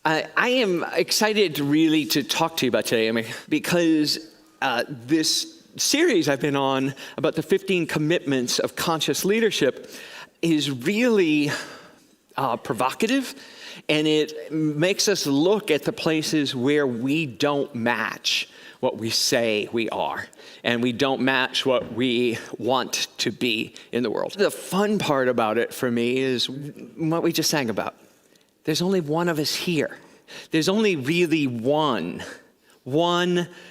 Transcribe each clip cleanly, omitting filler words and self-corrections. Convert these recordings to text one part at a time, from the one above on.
I am excited to talk to you about today, because this series I've been on about the 15 commitments of conscious leadership is really provocative, and it makes us look at the places where we don't match what we say we are, and we don't match what we want to be in the world. The fun part about it for me is what we just sang about. There's only one of us here. There's only really one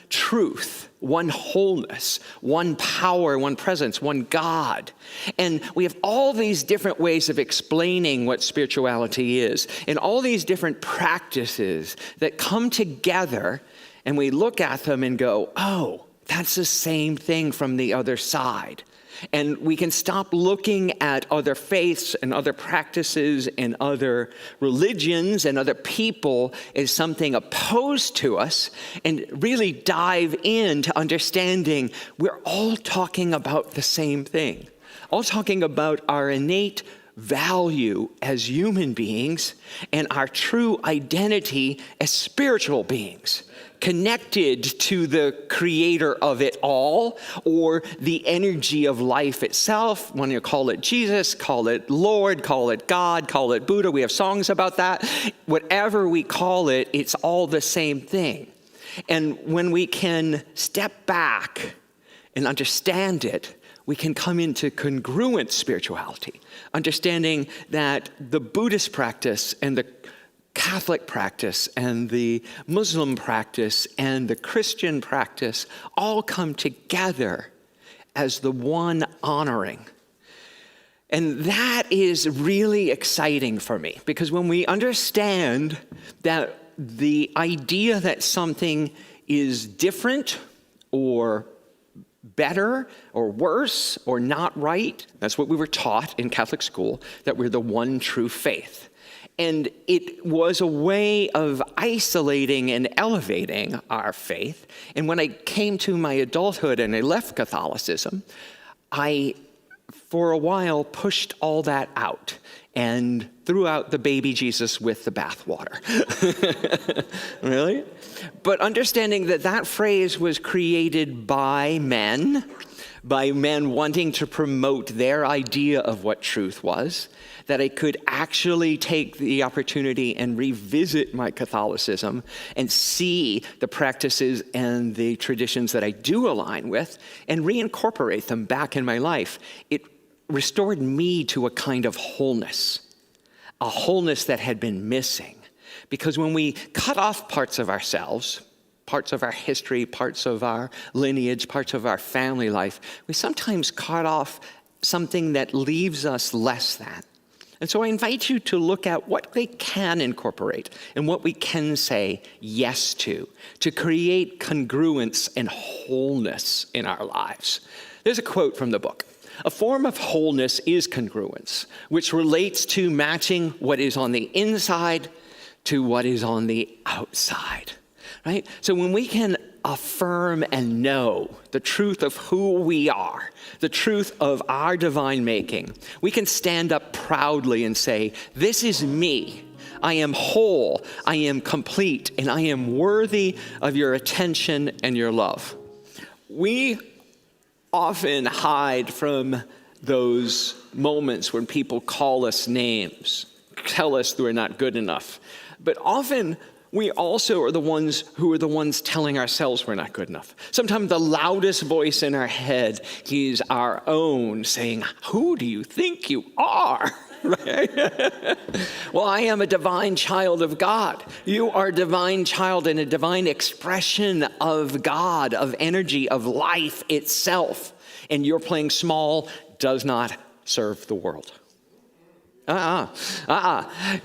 truth, one wholeness, one power, one presence, one God. And we have all these different ways of explaining what spirituality is, and all these different practices that come together, and we look at them and go, oh, that's the same thing from the other side. And we can stop looking at other faiths and other practices and other religions and other people as something opposed to us, and really dive into understanding we're all talking about the same thing, all talking about our innate value as human beings and our true identity as spiritual beings, connected to the creator of it all, or the energy of life itself. When you call it Jesus, call it Lord, call it God, call it Buddha. We have songs about that. Whatever we call it, it's all the same thing. And when we can step back and understand it, we can come into congruent spirituality, understanding that the Buddhist practice and the Catholic practice and the Muslim practice and the Christian practice all come together as the one honoring. And that is really exciting for me, because when we understand that the idea that something is different or better or worse or not right, that's what we were taught in Catholic school, that we're the one true faith. And it was a way of isolating and elevating our faith. And when I came to my adulthood and I left Catholicism, I, for a while, pushed all that out and threw out the baby Jesus with the bathwater. Really? But understanding that that phrase was created by men wanting to promote their idea of what truth was, that I could actually take the opportunity and revisit my Catholicism and see the practices and the traditions that I do align with and reincorporate them back in my life. It restored me to a kind of wholeness, a wholeness that had been missing. Because when we cut off parts of ourselves, parts of our history, parts of our lineage, parts of our family life, we sometimes cut off something that leaves us less than. And so I invite you to look at what they can incorporate and what we can say yes to create congruence and wholeness in our lives. There's a quote from the book. A form of wholeness is congruence, which relates to matching what is on the inside to what is on the outside, right? So when we can affirm and know the truth of who we are, the truth of our divine making, we can stand up proudly and say, this is me. I am whole, I am complete, and I am worthy of your attention and your love. We often hide from those moments when people call us names, tell us we're not good enough. But often we also are the ones who are the ones telling ourselves we're not good enough. Sometimes the loudest voice in our head is our own, saying, who do you think you are? Right? Well, I am a divine child of God. You are a divine child and a divine expression of God, of energy, of life itself. And your playing small does not serve the world.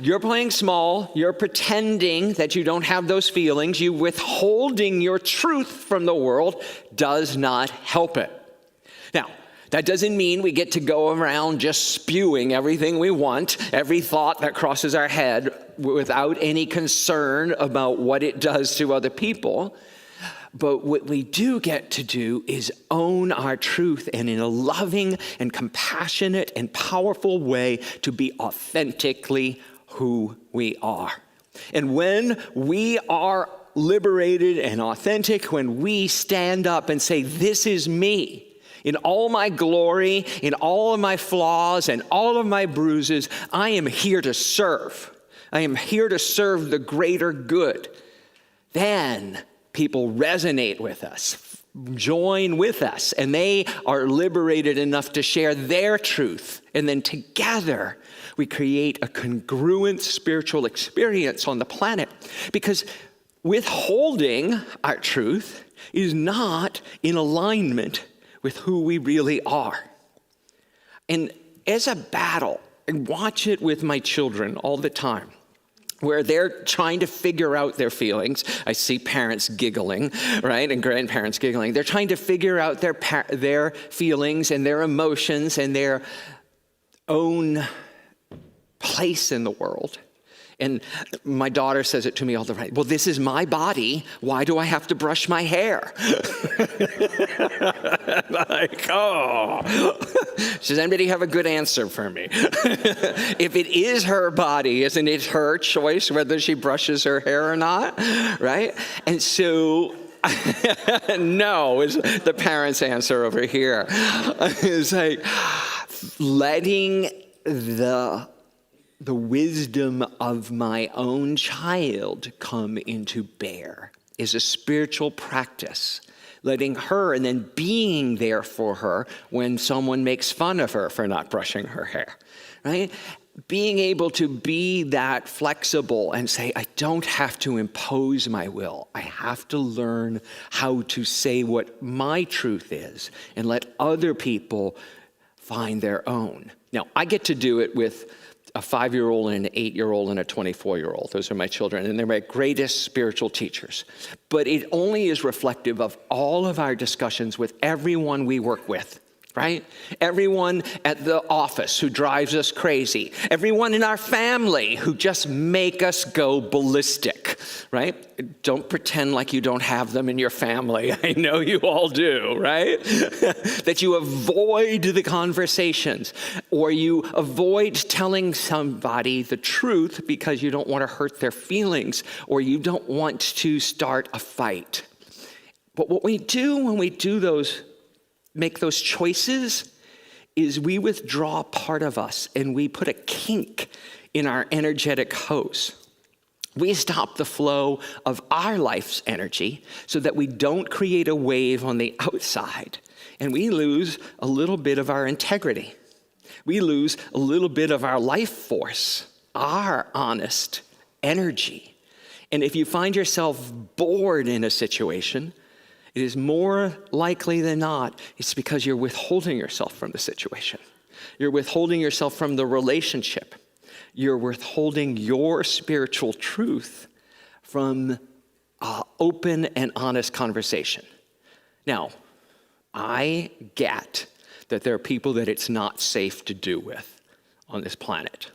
You're playing small. You're pretending that you don't have those feelings. You withholding your truth from the world does not help it. Now, that doesn't mean we get to go around just spewing everything we want, every thought that crosses our head without any concern about what it does to other people. But what we do get to do is own our truth, and in a loving and compassionate and powerful way to be authentically who we are. And when we are liberated and authentic, when we stand up and say, this is me, in all my glory, in all of my flaws and all of my bruises, I am here to serve. I am here to serve the greater good. Then people resonate with us, join with us, and they are liberated enough to share their truth. And then together, we create a congruent spiritual experience on the planet. Because withholding our truth is not in alignment with who we really are. And as a battle, I watch it with my children all the time, where they're trying to figure out their feelings. I see parents giggling, right, and grandparents giggling. They're trying to figure out their feelings and their emotions and their own place in the world. And my daughter says it to me all the time. Well, this is my body. Why do I have to brush my hair? Like, oh. Does anybody have a good answer for me? If it is her body, isn't it her choice whether she brushes her hair or not? Right? And so, no is the parent's answer over here. It's like letting the wisdom of my own child come into bear is a spiritual practice. Letting her and then being there for her when someone makes fun of her for not brushing her hair, right? Being able to be that flexible and say, I don't have to impose my will. I have to learn how to say what my truth is and let other people find their own. Now, I get to do it with a 5-year-old and an 8-year-old and a 24-year-old. Those are my children, and they're my greatest spiritual teachers. But it only is reflective of all of our discussions with everyone we work with, right? Everyone at the office who drives us crazy. Everyone in our family who just make us go ballistic, right? Don't pretend like you don't have them in your family. I know you all do, right? That you avoid the conversations or you avoid telling somebody the truth because you don't want to hurt their feelings or you don't want to start a fight. But what we do when we do make those choices is we withdraw part of us and we put a kink in our energetic hose. We stop the flow of our life's energy so that we don't create a wave on the outside, and we lose a little bit of our integrity. We lose a little bit of our life force, our honest energy. And if you find yourself bored in a situation, it is more likely than not, it's because you're withholding yourself from the situation. You're withholding yourself from the relationship. You're withholding your spiritual truth from open and honest conversation. Now, I get that there are people that it's not safe to do with on this planet.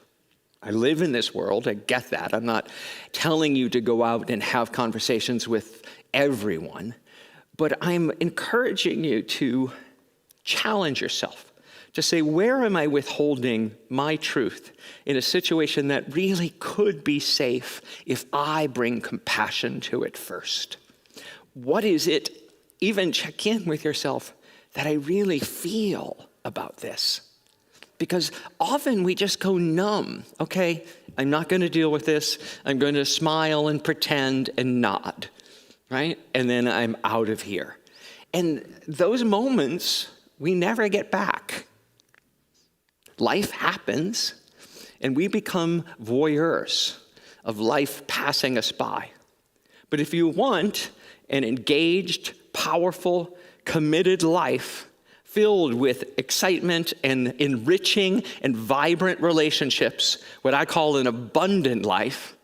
I live in this world, I get that. I'm not telling you to go out and have conversations with everyone. But I'm encouraging you to challenge yourself, to say, where am I withholding my truth in a situation that really could be safe if I bring compassion to it first? What is it, even check in with yourself, that I really feel about this? Because often we just go numb. Okay, I'm not going to deal with this. I'm going to smile and pretend and nod. Right? And then I'm out of here. And those moments, we never get back. Life happens, and we become voyeurs of life passing us by. But if you want an engaged, powerful, committed life filled with excitement and enriching and vibrant relationships, what I call an abundant life,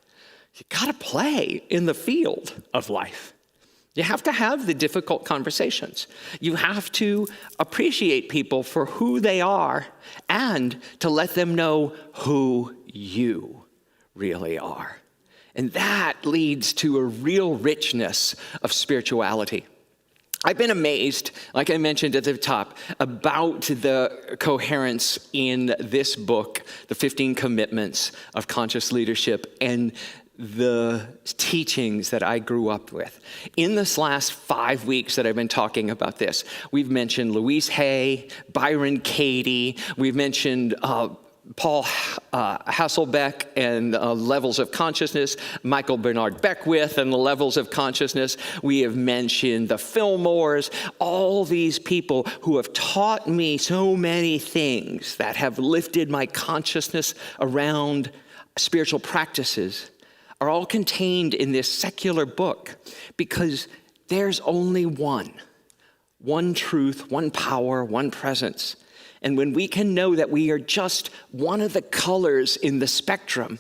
you gotta play in the field of life. You have to have the difficult conversations. You have to appreciate people for who they are and to let them know who you really are. And that leads to a real richness of spirituality. I've been amazed, like I mentioned at the top, about the coherence in this book, The 15 Commitments of Conscious Leadership, and the teachings that I grew up with. In this last 5 weeks that I've been talking about this, we've mentioned Louise Hay, Byron Katie, we've mentioned Paul Hasselbeck and levels of consciousness, Michael Bernard Beckwith and the levels of consciousness. We have mentioned the Fillmores, all these people who have taught me so many things that have lifted my consciousness around spiritual practices are all contained in this secular book, because there's only one truth, one power, one presence. And when we can know that we are just one of the colors in the spectrum,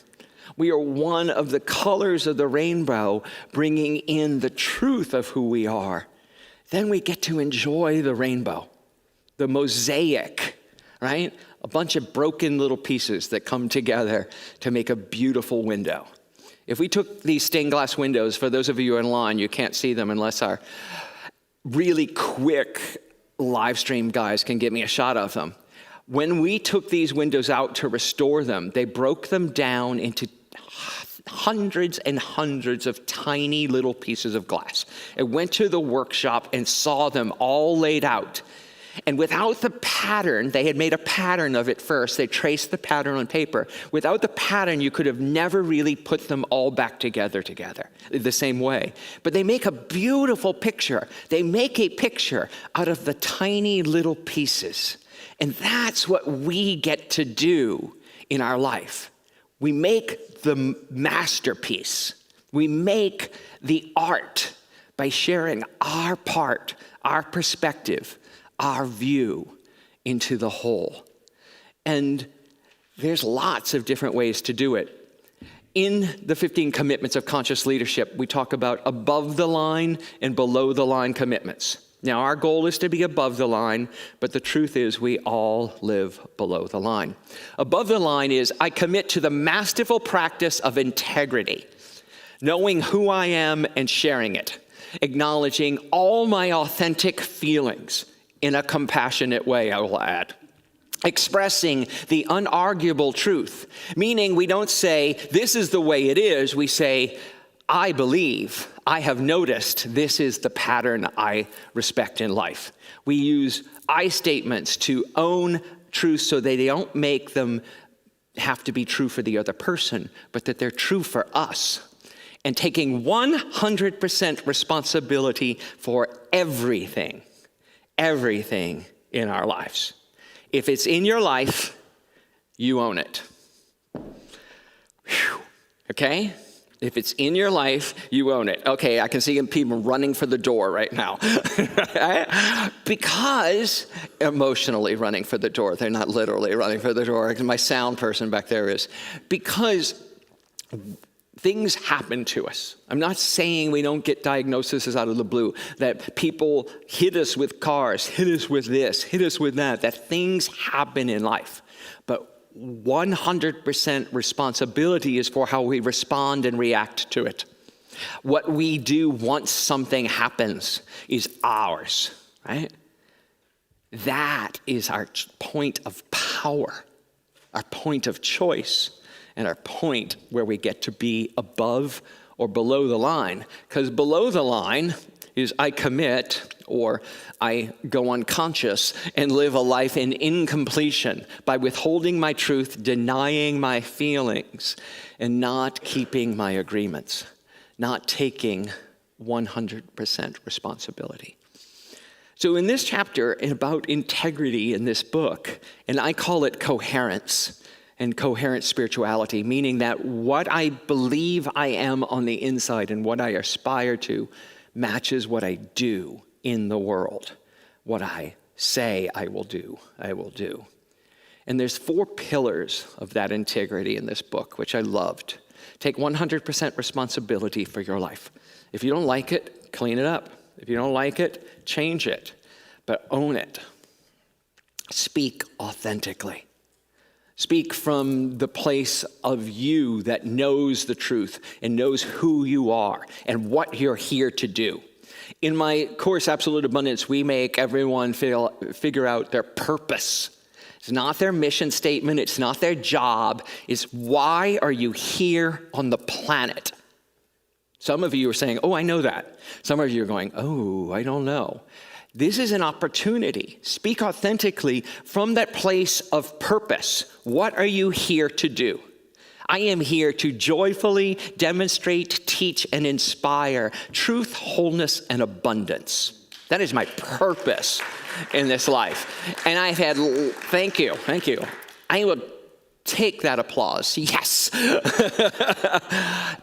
we are one of the colors of the rainbow, bringing in the truth of who we are, then we get to enjoy the rainbow, the mosaic, right? A bunch of broken little pieces that come together to make a beautiful window. If we took these stained glass windows, for those of you online, you can't see them unless our really quick live stream guys can get me a shot of them. When we took these windows out to restore them, they broke them down into hundreds and hundreds of tiny little pieces of glass. I went to the workshop and saw them all laid out. And without the pattern, they had made a pattern of it first. They traced the pattern on paper. Without the pattern, you could have never really put them all back together the same way. But they make a beautiful picture. They make a picture out of the tiny little pieces. And that's what we get to do in our life. We make the masterpiece. We make the art by sharing our part, our perspective, our view into the whole. And there's lots of different ways to do it. In the 15 commitments of conscious leadership, we talk about above the line and below the line commitments. Now, our goal is to be above the line, but the truth is we all live below the line. Above the line is, I commit to the masterful practice of integrity, knowing who I am and sharing it, acknowledging all my authentic feelings, in a compassionate way, I will add. Expressing the unarguable truth, meaning we don't say, this is the way it is. We say, I believe, I have noticed, this is the pattern I respect in life. We use I statements to own truths so they don't make them have to be true for the other person, but that they're true for us. And taking 100% responsibility for everything in our lives. If it's in your life, you own it. Whew. Okay? If it's in your life, you own it. Okay, I can see people running for the door right now. Because emotionally running for the door. They're not literally running for the door. My sound person back there is. Because things happen to us. I'm not saying we don't get diagnoses out of the blue, that people hit us with cars, hit us with this, hit us with that things happen in life. But 100% responsibility is for how we respond and react to it. What we do once something happens is ours, right? That is our point of power, our point of choice, and our point where we get to be above or below the line. Because below the line is I commit, or I go unconscious and live a life in incompletion by withholding my truth, denying my feelings, and not keeping my agreements, not taking 100% responsibility. So in this chapter about integrity in this book, and I call it coherence, and coherent spirituality, meaning that what I believe I am on the inside and what I aspire to matches what I do in the world. What I say I will do, I will do. And there's 4 pillars of that integrity in this book, which I loved. Take 100% responsibility for your life. If you don't like it, clean it up. If you don't like it, change it. But own it. Speak authentically. Speak from the place of you that knows the truth and knows who you are and what you're here to do. In my course, Absolute Abundance, we make everyone figure out their purpose. It's not their mission statement. It's not their job. It's why are you here on the planet? Some of you are saying, oh, I know that. Some of you are going, oh, I don't know. This is an opportunity. Speak authentically from that place of purpose. What are you here to do? I am here to joyfully demonstrate, teach, and inspire truth, wholeness, and abundance. That is my purpose in this life. And I've had, thank you. I will take that applause, yes.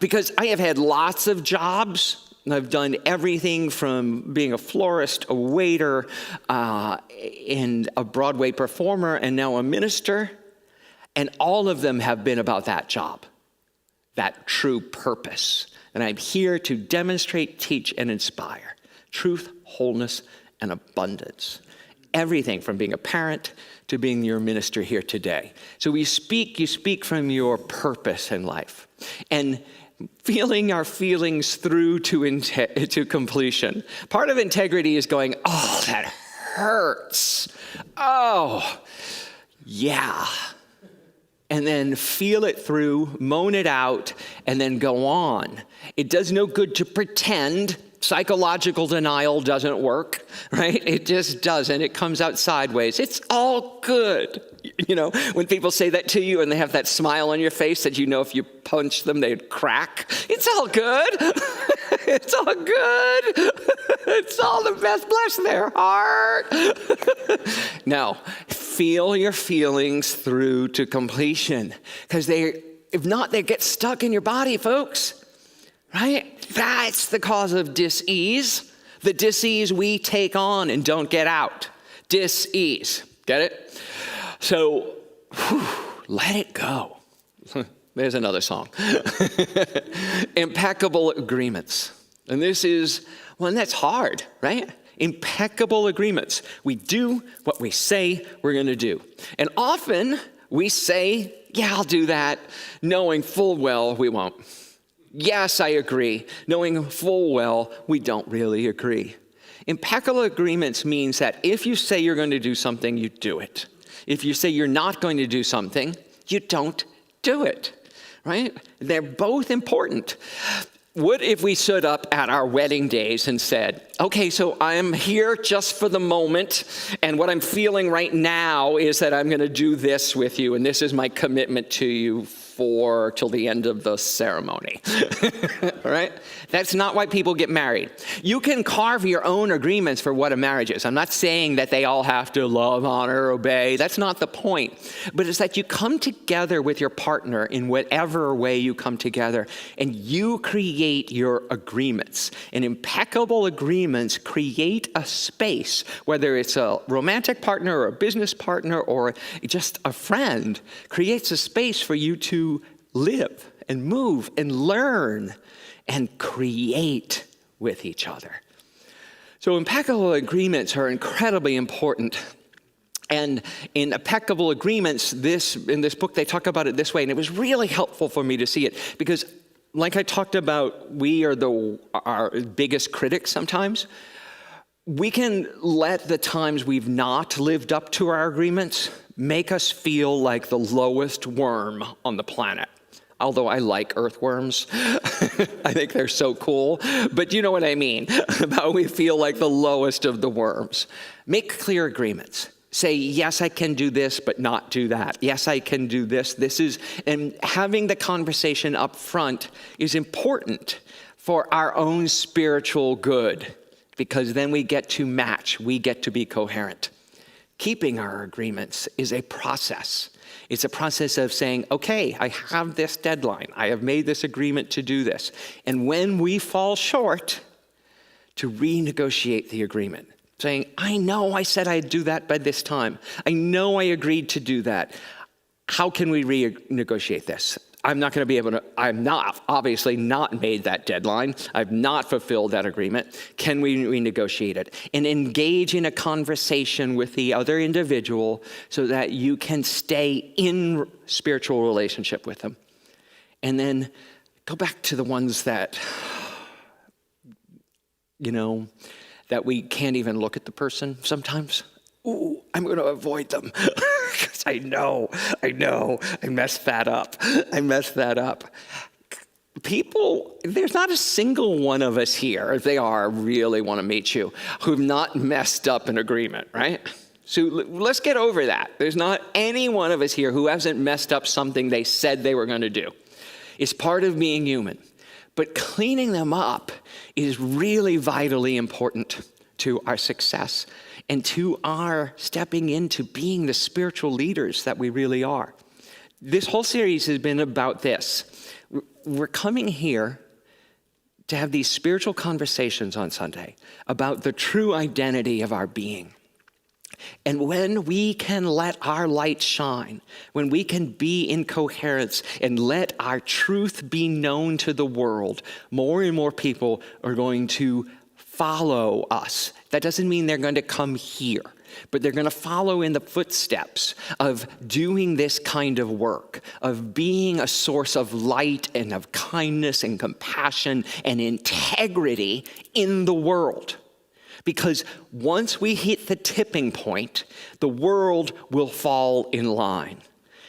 Because I have had lots of jobs. I've done everything from being a florist, a waiter, and a Broadway performer, and now a minister. And all of them have been about that job, that true purpose. And I'm here to demonstrate, teach, and inspire truth, wholeness, and abundance. Everything from being a parent to being your minister here today. So you speak from your purpose in life. And feeling our feelings through to completion. Part of integrity is going, oh, that hurts. Oh, yeah. And then feel it through, moan it out, and then go on. It does no good to pretend. Psychological denial doesn't work, right? It just doesn't. It comes out sideways. It's all good. You know, when people say that to you and they have that smile on your face that you know if you punch them, they'd crack. It's all good. It's all good. It's all the best. Bless their heart. No, feel your feelings through to completion. Because if not, they get stuck in your body, folks. Right? That's the cause of dis-ease. The dis-ease we take on and don't get out. Dis-ease. Get it? So, let it go. There's another song. Impeccable agreements. And this is one that's hard, right? Impeccable agreements. We do what we say we're going to do. And often we say, yeah, I'll do that, knowing full well we won't. Yes, I agree, knowing full well we don't really agree. Impeccable agreements means that if you say you're going to do something, you do it. If you say you're not going to do something, you don't do it, right? They're both important. What if we stood up at our wedding days and said, okay, so I'm here just for the moment, and what I'm feeling right now is that I'm going to do this with you, and this is my commitment to you till the end of the ceremony, right? That's not why people get married. You can carve your own agreements for what a marriage is. I'm not saying that they all have to love, honor, obey. That's not the point. But it's that you come together with your partner in whatever way you come together, and you create your agreements. And impeccable agreements create a space, whether it's a romantic partner or a business partner or just a friend, creates a space for you to live and move and learn and create with each other. So impeccable agreements are incredibly important. And in impeccable agreements, in this book, they talk about it this way, and it was really helpful for me to see it because, like I talked about, we are our biggest critics sometimes. We can let the times we've not lived up to our agreements make us feel like the lowest worm on the planet. Although I like earthworms. I think they're so cool. But you know what I mean, about we feel like the lowest of the worms. Make clear agreements. Say, yes, I can do this, but not do that. Yes, I can do this. And having the conversation up front is important for our own spiritual good, because then we get to match, we get to be coherent. Keeping our agreements is a process. It's a process of saying, okay, I have this deadline. I have made this agreement to do this. And when we fall short, to renegotiate the agreement. Saying, I know I said I'd do that by this time. I know I agreed to do that. How can we renegotiate this? I'm not going to be able to, obviously not made that deadline. I've not fulfilled that agreement. Can we renegotiate it? And engage in a conversation with the other individual so that you can stay in spiritual relationship with them. And then go back to the ones that, that we can't even look at the person sometimes. Ooh, I'm going to avoid them. I know. I messed that up. People, there's not a single one of us here, if they are, really want to meet you, who've not messed up an agreement, right? So let's get over that. There's not any one of us here who hasn't messed up something they said they were going to do. It's part of being human. But cleaning them up is really vitally important to our success and to our stepping into being the spiritual leaders that we really are. This whole series has been about this. We're coming here to have these spiritual conversations on Sunday about the true identity of our being. And when we can let our light shine, when we can be in coherence and let our truth be known to the world, more and more people are going to follow us. That doesn't mean they're going to come here, but they're going to follow in the footsteps of doing this kind of work, of being a source of light and of kindness and compassion and integrity in the world. Because once we hit the tipping point, the world will fall in line.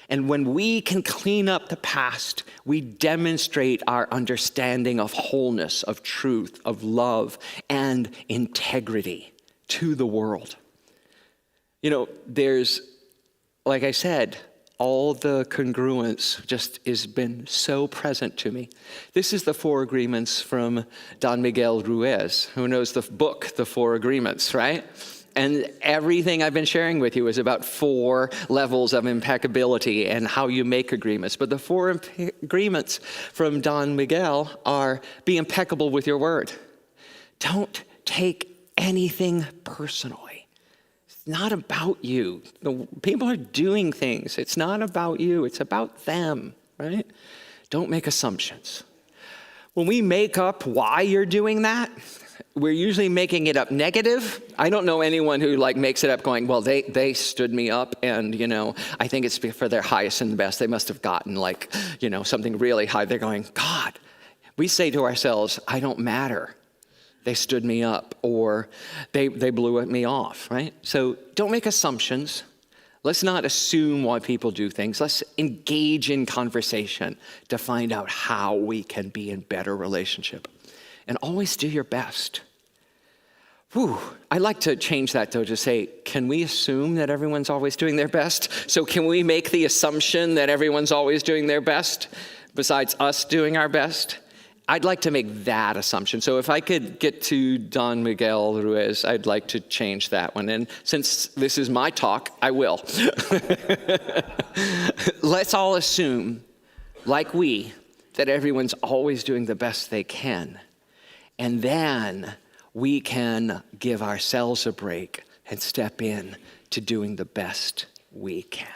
And when we can clean up the past, we demonstrate our understanding of wholeness, of truth, of love, and integrity to the world. You know, there's, like I said, all the congruence just has been so present to me. This is the 4 agreements from Don Miguel Ruiz, who knows the book, The 4 Agreements, right? And everything I've been sharing with you is about 4 levels of impeccability and how you make agreements. But the 4 agreements from Don Miguel are: be impeccable with your word. Don't take anything personally. It's not about you. The people are doing things. It's not about you. It's about them, right? Don't make assumptions. When we make up why you're doing that, we're usually making it up negative. I don't know anyone who makes it up going, well, they stood me up and, I think it's for their highest and best. They must have gotten something really high. They're going, God. We say to ourselves, I don't matter. They stood me up, or they blew me off, right? So don't make assumptions. Let's not assume why people do things. Let's engage in conversation to find out how we can be in better relationship. And always do your best. I'd like to change that, though, to say, can we assume that everyone's always doing their best? So can we make the assumption that everyone's always doing their best, besides us doing our best? I'd like to make that assumption. So if I could get to Don Miguel Ruiz, I'd like to change that one. And since this is my talk, I will. Let's all assume, that everyone's always doing the best they can. And then we can give ourselves a break and step in to doing the best we can.